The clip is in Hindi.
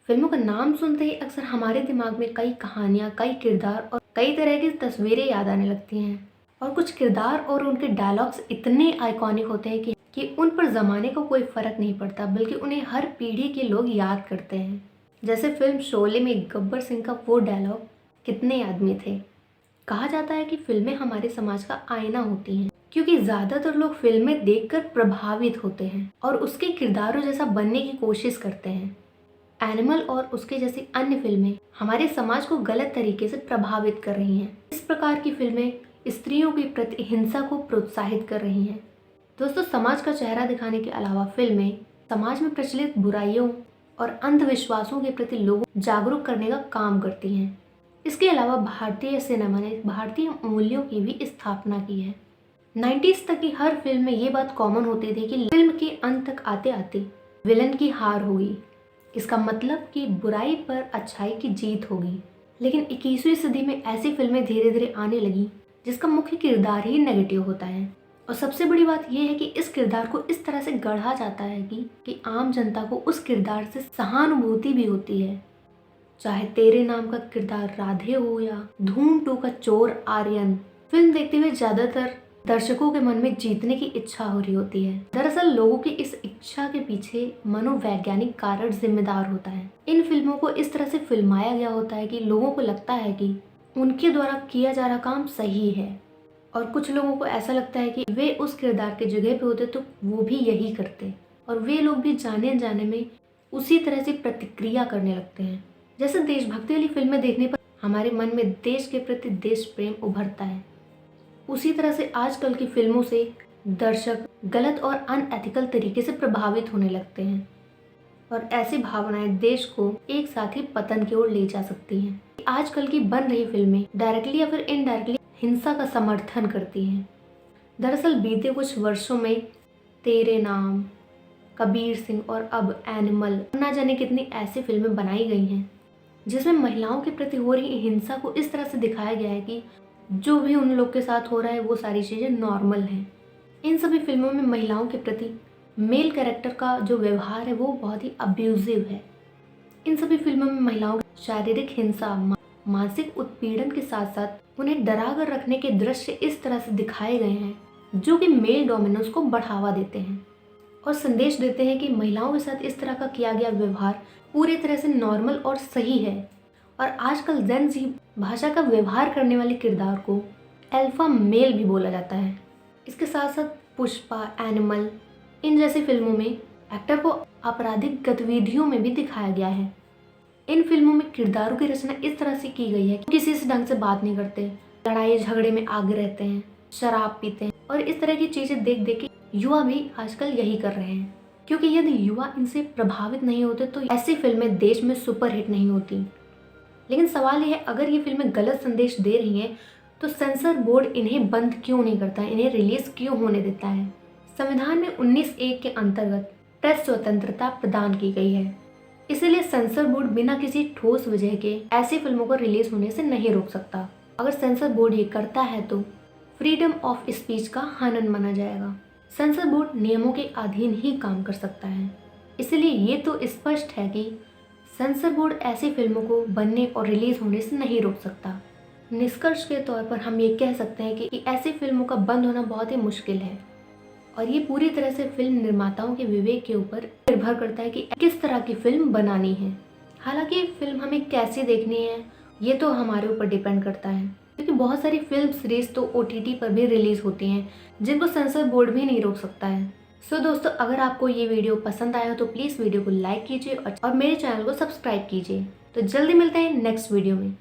फिल्मों का नाम सुनते ही अक्सर हमारे दिमाग में कई कहानियाँ, कई किरदार और कई तरह की तस्वीरें याद आने लगती हैं। और कुछ किरदार और उनके डायलॉग्स इतने आइकॉनिक होते हैं कि उन पर ज़माने को कोई फ़र्क नहीं पड़ता, बल्कि उन्हें हर पीढ़ी के लोग याद करते हैं। जैसे फिल्म शोले में गब्बर सिंह का वो डायलॉग, कितने आदमी थे। कहा जाता है कि फिल्में हमारे समाज का आईना होती हैं, क्योंकि ज़्यादातर लोग फिल्में देखकर प्रभावित होते हैं और उसके किरदारों जैसा बनने की कोशिश करते हैं। एनिमल और उसके जैसी अन्य फिल्में हमारे समाज को गलत तरीके से प्रभावित कर रही हैं। इस प्रकार की फिल्में स्त्रियों के प्रति हिंसा को प्रोत्साहित कर रही हैं। दोस्तों, समाज का चेहरा दिखाने के अलावा फिल्में समाज में प्रचलित बुराइयों और अंधविश्वासों के प्रति लोगों को जागरूक करने का काम करती हैं। इसके अलावा भारतीय सिनेमा ने भारतीय मूल्यों की भी स्थापना की है। 90s तक की हर फिल्म में ये बात कॉमन होती थी कि फिल्म के अंत तक आते आते विलन की हार होगी। इसका मतलब कि बुराई पर अच्छाई की जीत होगी। लेकिन 21वीं सदी में ऐसी फिल्में धीरे धीरे आने लगी जिसका मुख्य किरदार ही नेगेटिव होता है। और सबसे बड़ी बात यह है कि इस किरदार को इस तरह से गढ़ा जाता है कि आम जनता को उस किरदार से सहानुभूति भी होती है। चाहे तेरे नाम का किरदार राधे हो या धूम 2 का चोर आर्यन, फिल्म देखते हुए ज्यादातर दर्शकों के मन में जीतने की इच्छा हो रही होती है। दरअसल लोगों की इस इच्छा के पीछे मनोवैज्ञानिक कारण जिम्मेदार होता है। इन फिल्मों को इस तरह से फिल्माया गया होता है कि लोगों को लगता है कि उनके द्वारा किया जा रहा काम सही है, और कुछ लोगों को ऐसा लगता है कि वे उस किरदार के जगह पे होते तो वो भी यही करते, और वे लोग भी जाने अनजाने में उसी तरह से प्रतिक्रिया करने लगते हैं। जैसे देशभक्ति वाली फिल्में देखने पर हमारे मन में देश के प्रति देश प्रेम उभरता है, उसी तरह से आजकल की फिल्मों से दर्शक गलत और अनएथिकल तरीके से प्रभावित होने लगते हैं, और ऐसी भावनाएं देश को एक साथ ही पतन की ओर ले जा सकती हैं। आजकल की बन रही फिल्में डायरेक्टली या फिर इनडायरेक्टली हिंसा का समर्थन करती हैं। दरअसल बीते कुछ वर्षों में तेरे नाम, कबीर सिंह और अब एनिमल, ना जाने कितनी ऐसी फिल्में बनाई गई हैं जिसमें महिलाओं के प्रति हो रही हिंसा को इस तरह से दिखाया गया है कि जो भी उन लोग के साथ हो रहा है वो सारी चीज़ें नॉर्मल हैं। इन सभी फिल्मों में महिलाओं के प्रति मेल कैरेक्टर का जो व्यवहार है वो बहुत ही अब्यूजिव है। इन सभी फिल्मों में महिलाओं की शारीरिक हिंसा, मानसिक उत्पीड़न के साथ साथ उन्हें डरा कर रखने के दृश्य इस तरह से दिखाए गए हैं जो कि मेल डोमिनेंस को बढ़ावा देते हैं और संदेश देते हैं कि महिलाओं के साथ इस तरह का किया गया व्यवहार पूरी तरह से नॉर्मल और सही है। और आजकल जेन ज़ी भाषा का व्यवहार करने वाले किरदार को अल्फा मेल भी बोला जाता है। इसके साथ साथ पुष्पा, एनिमल, इन जैसी फिल्मों में एक्टर को आपराधिक गतिविधियों में भी दिखाया गया है। इन फिल्मों में किरदारों की रचना इस तरह से की गई है कि किसी से ढंग से बात नहीं करते, लड़ाई झगड़े में आगे रहते हैं, शराब पीते हैं, और इस तरह की चीज़ें देख देख के युवा भी आजकल यही कर रहे हैं। क्योंकि यदि युवा इनसे प्रभावित नहीं होते तो ऐसी फिल्में देश में सुपरहिट नहीं होती। लेकिन सवाल यह है, अगर ये फिल्में गलत संदेश दे रही हैं तो सेंसर बोर्ड इन्हें बंद क्यों नहीं करता, इन्हें रिलीज क्यों होने देता है। संविधान में 19(1) के अंतर्गत प्रेस स्वतंत्रता प्रदान की गई है, इसलिए सेंसर बोर्ड बिना किसी ठोस वजह के ऐसी फिल्मों को रिलीज होने से नहीं रोक सकता। अगर सेंसर बोर्ड ये करता है तो फ्रीडम ऑफ स्पीच का हनन माना जाएगा। सेंसर बोर्ड नियमों के अधीन ही काम कर सकता है, इसलिए ये तो स्पष्ट है कि सेंसर बोर्ड ऐसी फिल्मों को बनने और रिलीज होने से नहीं रोक सकता। निष्कर्ष के तौर पर हम ये कह सकते हैं कि ऐसी फिल्मों का बंद होना बहुत ही मुश्किल है, और ये पूरी तरह से फिल्म निर्माताओं के विवेक के ऊपर निर्भर करता है कि किस तरह की फिल्म बनानी है। हालांकि फिल्म हमें कैसी देखनी है ये तो हमारे ऊपर डिपेंड करता है, क्योंकि बहुत सारी फिल्म सीरीज तो OTT पर भी रिलीज होती हैं जिनको सेंसर बोर्ड भी नहीं रोक सकता है। सो दोस्तों, अगर आपको ये वीडियो पसंद आया हो तो प्लीज़ वीडियो को लाइक कीजिए और मेरे चैनल को सब्सक्राइब कीजिए। तो जल्दी मिलते हैं नेक्स्ट वीडियो में।